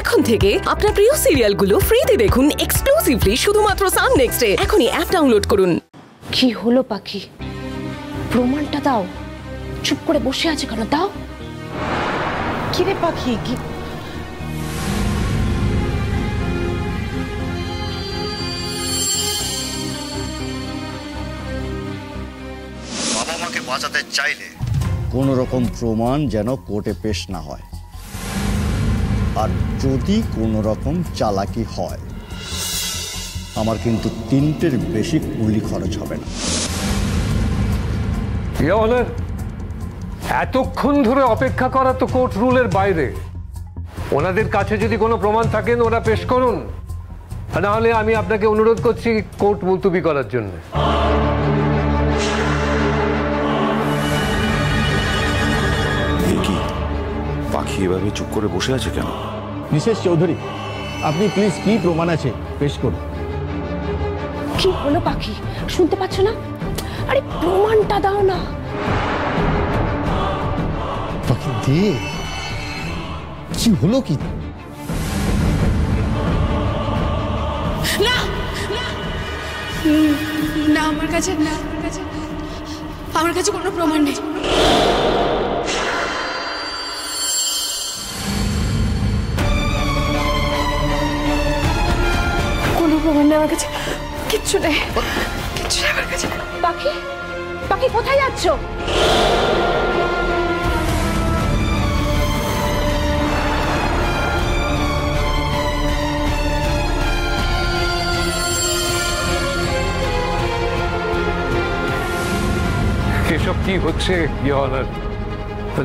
এখন থেকে আপনার প্রিয় সিরিয়ালগুলো ফ্রিতে দেখুন এক্সক্লুসিভলি শুধুমাত্র সান নেক্সটে। এখনই অ্যাপ ডাউনলোড করুন। কি হলো পাখি? প্রমাণটা দাও। চুপ করে বসে আছে কেন? দাও। কি রে পাখি, কি বাবা মাকে বাঁচাতে চাইলে কোনো রকম প্রমাণ যেন কোর্টে পেশ না হয়, আর যদি কোনো রকম চালাকি হয় আমার কিন্তু 3টের বেশি কুলি খরচ হবে না। এতক্ষণ ধরে অপেক্ষা করা তো কোর্ট রুলের বাইরে। ওনাদের কাছে যদি কোনো প্রমাণ থাকেন ওরা পেশ করুন, নাহলে আমি আপনাকে অনুরোধ করছি কোর্ট মুলতবি করার জন্য। পাখি এভাবে চুপ করে বসে আছে কেন? মিসেস চৌধুরী, আপনি প্লিজ কি প্রমাণ আছে পেশ করুন। কি হলো পাখি? শুনতে পাচ্ছ না? আরে প্রমাণটা দাও না। পাখি দে, কি হলো? কি না না, আমার কাছে কোনো প্রমাণ নেই। কোনো প্রমাণ নেই আমার কাছে, কিচ্ছু নেই আমার কাছে। পাখি, পাখি কোথায় যাচ্ছ? এসব কি হচ্ছে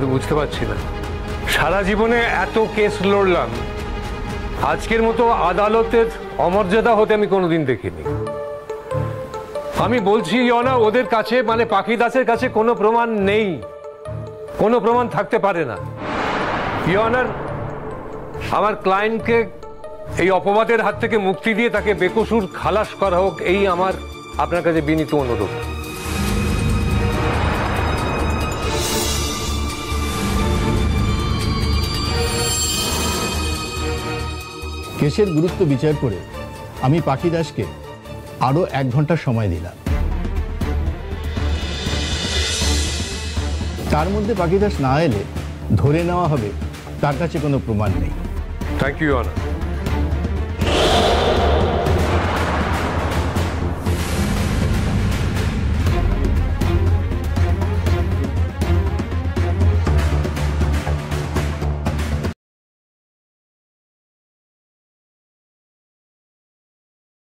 তো বুঝতে পারছি না। সারা জীবনে এত কেস লড়লাম, আজকের মতো আদালতের অমর্যাদা হতে আমি কোনোদিন দেখিনি। আমি বলছি ওদের কাছে, মানে পাখি দাসের কাছে কোনো প্রমাণ নেই, কোনো প্রমাণ থাকতে পারে না। আমার ক্লায়েন্টকে এই অপবাদের হাত থেকে মুক্তি দিয়ে তাকে বেকসুর খালাস করা হোক, এই আমার আপনার কাছে বিনীত অনুরোধ। কেসের গুরুত্ব বিচার করে আমি পাখি দাসকে আরো 1 ঘন্টা সময় দিলাম। তার মধ্যে পাখি দাস না এলে ধরে নেওয়া হবে তার কাছে কোনো প্রমাণ নেই। Thank you honour.